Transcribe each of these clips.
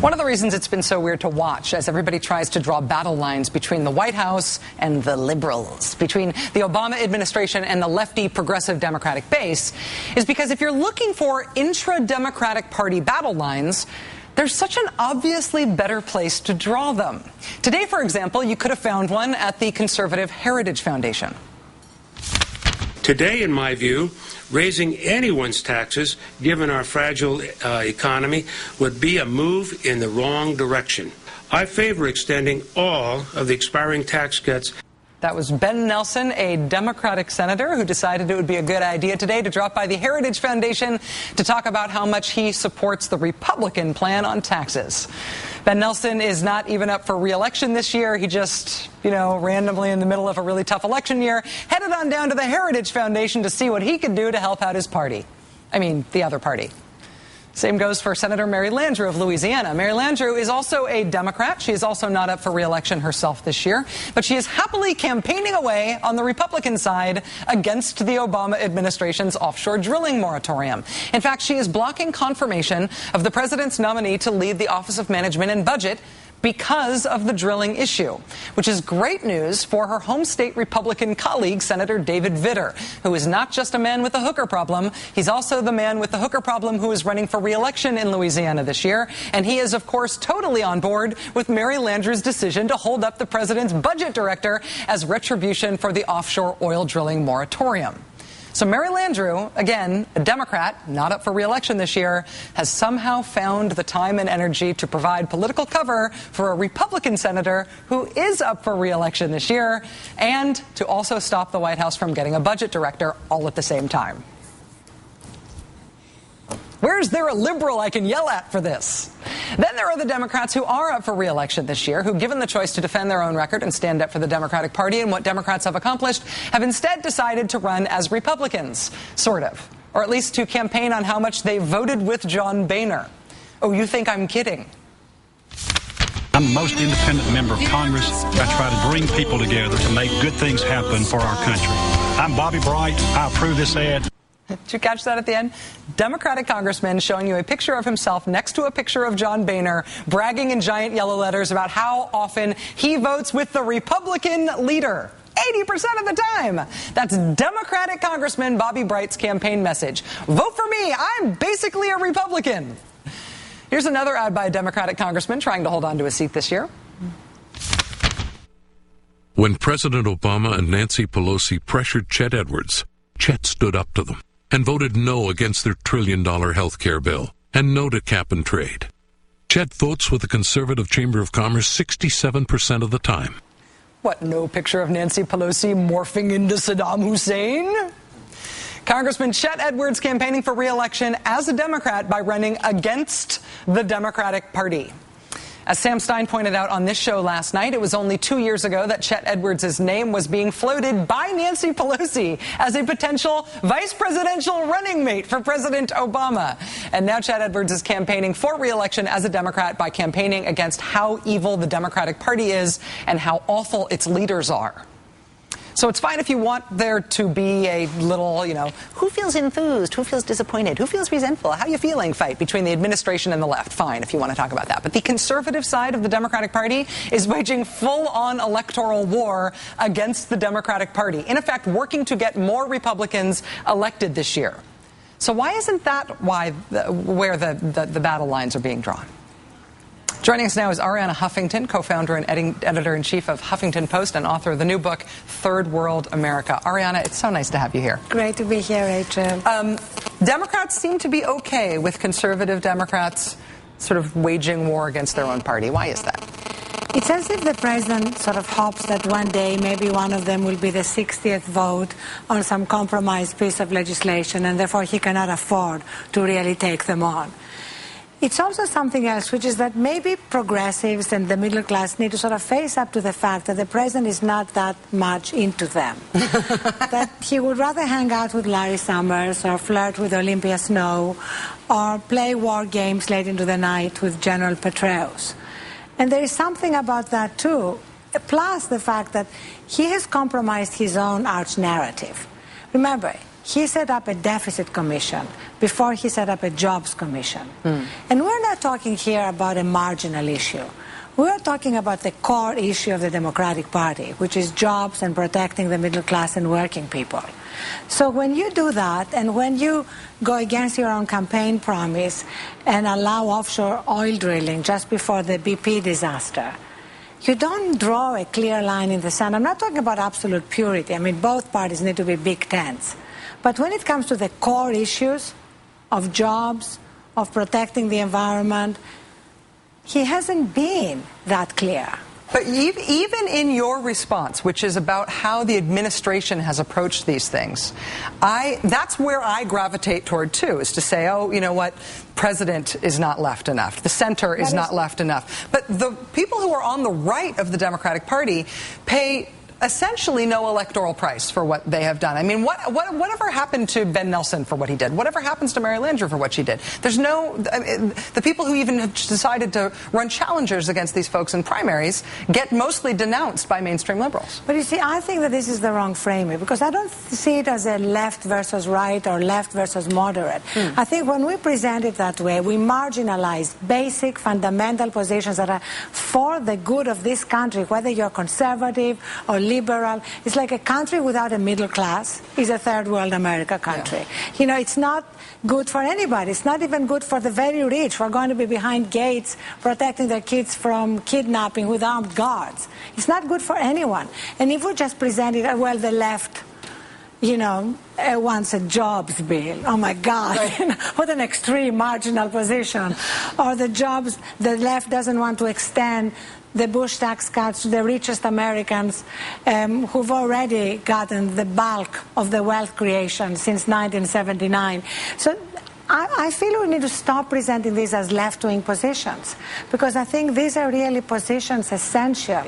One of the reasons it's been so weird to watch as everybody tries to draw battle lines between the White House and the liberals, between the Obama administration and the lefty progressive Democratic base, is because if you're looking for intra-Democratic Party battle lines, there's such an obviously better place to draw them. Today, for example, you could have found one at the Conservative Heritage Foundation. Today, in my view, raising anyone's taxes, given our fragile economy, would be a move in the wrong direction. I favor extending all of the expiring tax cuts. That was Ben Nelson, a Democratic senator who decided it would be a good idea today to drop by the Heritage Foundation to talk about how much he supports the Republican plan on taxes. Ben Nelson is not even up for re-election this year. He just, randomly in the middle of a really tough election year, headed on down to the Heritage Foundation to see what he could do to help out his party. I mean, the other party. Same goes for Senator Mary Landrieu of Louisiana. Mary Landrieu is also a Democrat. She is also not up for re-election herself this year, but she is happily campaigning away on the Republican side against the Obama administration's offshore drilling moratorium. In fact, she is blocking confirmation of the president's nominee to lead the Office of Management and Budget because of the drilling issue, which is great news for her home state Republican colleague, Senator David Vitter, who is not just a man with a hooker problem. He's also the man with the hooker problem who is running for re-election in Louisiana this year. And he is, of course, totally on board with Mary Landrieu's decision to hold up the president's budget director as retribution for the offshore oil drilling moratorium. So Mary Landrieu, again, a Democrat, not up for re-election this year, has somehow found the time and energy to provide political cover for a Republican senator who is up for re-election this year, and to also stop the White House from getting a budget director all at the same time. Where's there a liberal I can yell at for this? Then there are the Democrats who are up for re-election this year, who, given the choice to defend their own record and stand up for the Democratic Party and what Democrats have accomplished, have instead decided to run as Republicans, sort of, or at least to campaign on how much they voted with John Boehner. Oh, you think I'm kidding? I'm the most independent member of Congress. I try to bring people together to make good things happen for our country. I'm Bobby Bright. I approve this ad. Did you catch that at the end? Democratic congressman showing you a picture of himself next to a picture of John Boehner, bragging in giant yellow letters about how often he votes with the Republican leader. 80% of the time. That's Democratic Congressman Bobby Bright's campaign message. Vote for me. I'm basically a Republican. Here's another ad by a Democratic congressman trying to hold on to his seat this year. When President Obama and Nancy Pelosi pressured Chet Edwards, Chet stood up to them and voted no against their $1 trillion health care bill and no to cap and trade. Chet votes with the Conservative Chamber of Commerce 67% of the time. What, no picture of Nancy Pelosi morphing into Saddam Hussein? Congressman Chet Edwards campaigning for re-election as a Democrat by running against the Democratic Party. As Sam Stein pointed out on this show last night, it was only 2 years ago that Chet Edwards' name was being floated by Nancy Pelosi as a potential vice presidential running mate for President Obama. And now Chet Edwards is campaigning for re-election as a Democrat by campaigning against how evil the Democratic Party is and how awful its leaders are. So it's fine if you want there to be a little, who feels enthused, who feels disappointed, who feels resentful, how are you feeling fight between the administration and the left. Fine if you want to talk about that. But the conservative side of the Democratic Party is waging full-on electoral war against the Democratic Party, in effect working to get more Republicans elected this year. So why isn't that where the battle lines are being drawn? Joining us now is Arianna Huffington, co-founder and editor-in-chief of Huffington Post and author of the new book, Third World America. Arianna, it's so nice to have you here. Great to be here, Rachel. Democrats seem to be okay with conservative Democrats sort of waging war against their own party. Why is that? It's as if the president sort of hopes that one day maybe one of them will be the 60th vote on some compromise piece of legislation, and therefore he cannot afford to really take them on. It's also something else, which is that maybe progressives and the middle class need to sort of face up to the fact that the president is not that much into them. That he would rather hang out with Larry Summers or flirt with Olympia Snow or play war games late into the night with General Petraeus. And there is something about that too, plus the fact that he has compromised his own arch narrative. Remember, he set up a deficit commission before he set up a jobs commission. And we're not talking here about a marginal issue. We're talking about the core issue of the Democratic Party, which is jobs and protecting the middle class and working people. So when you do that, and when you go against your own campaign promise and allow offshore oil drilling just before the BP disaster, you don't draw a clear line in the sand. I'm not talking about absolute purity. I mean, both parties need to be big tents. But when it comes to the core issues of jobs, of protecting the environment, he hasn't been that clear. But even in your response, which is about how the administration has approached these things, that's where I gravitate toward, too, is to say, oh, you know what, president is not left enough. The center is not left enough. But the people who are on the right of the Democratic Party pay essentially no electoral price for what they have done. I mean, whatever happened to Ben Nelson for what he did? Whatever happens to Mary Landrieu for what she did? There's no... the people who even have decided to run challengers against these folks in primaries get mostly denounced by mainstream liberals. But you see, I think that this is the wrong framing, because I don't see it as a left versus right or left versus moderate. I think when we present it that way, we marginalize basic, fundamental positions that are for the good of this country, whether you're conservative or liberal. It's like a country without a middle class is a third world America country. Yeah. You know, it's not good for anybody. It's not even good for the very rich who are going to be behind gates protecting their kids from kidnapping with armed guards. It's not good for anyone. And if we just present it, well, the left, you know, wants a jobs bill. Oh my God, right. What an extreme marginal position. Or the left doesn't want to extend the Bush tax cuts to the richest Americans who've already gotten the bulk of the wealth creation since 1979. So I feel we need to stop presenting these as left-wing positions, because I think these are really positions essential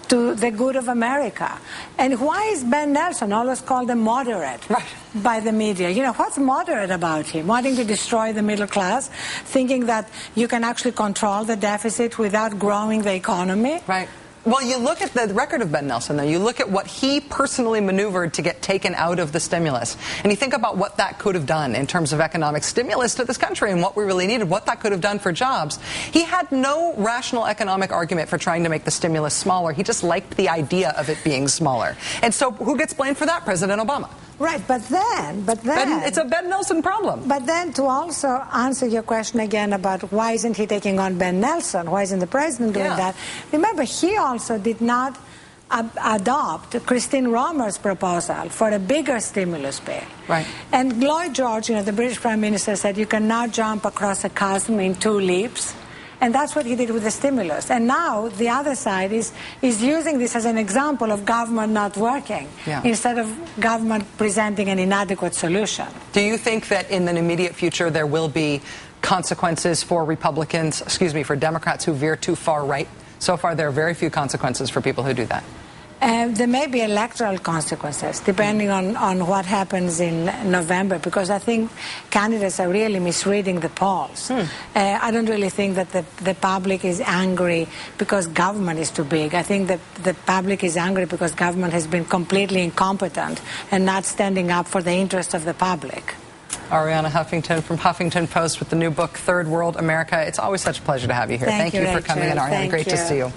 to the good of America. And why is Ben Nelson always called a moderate by the media? You know, what's moderate about him? Wanting to destroy the middle class, thinking that you can actually control the deficit without growing the economy? Right. Well, you look at the record of Ben Nelson, though. You look at what he personally maneuvered to get taken out of the stimulus. And you think about what that could have done in terms of economic stimulus to this country and what we really needed, what that could have done for jobs. He had no rational economic argument for trying to make the stimulus smaller. He just liked the idea of it being smaller. And so who gets blamed for that? President Obama. Right, but then... It's a Ben Nelson problem. But then to also answer your question again about why isn't he taking on Ben Nelson, why isn't the president doing that? Remember, he also did not adopt Christine Romer's proposal for a bigger stimulus bill. Right. And Lloyd George, you know, the British Prime Minister, said you cannot jump across a chasm in 2 leaps. And that's what he did with the stimulus. And now the other side is using this as an example of government not working instead of government presenting an inadequate solution. Do you think that in the immediate future there will be consequences for for Democrats who veer too far right? So far there are very few consequences for people who do that. There may be electoral consequences, depending on what happens in November, because I think candidates are really misreading the polls. I don't really think that the public is angry because government is too big. I think that the public is angry because government has been completely incompetent and not standing up for the interest of the public. Arianna Huffington from Huffington Post with the new book, Third World America. It's always such a pleasure to have you here. Thank you for coming in, Arianna. Great to see you.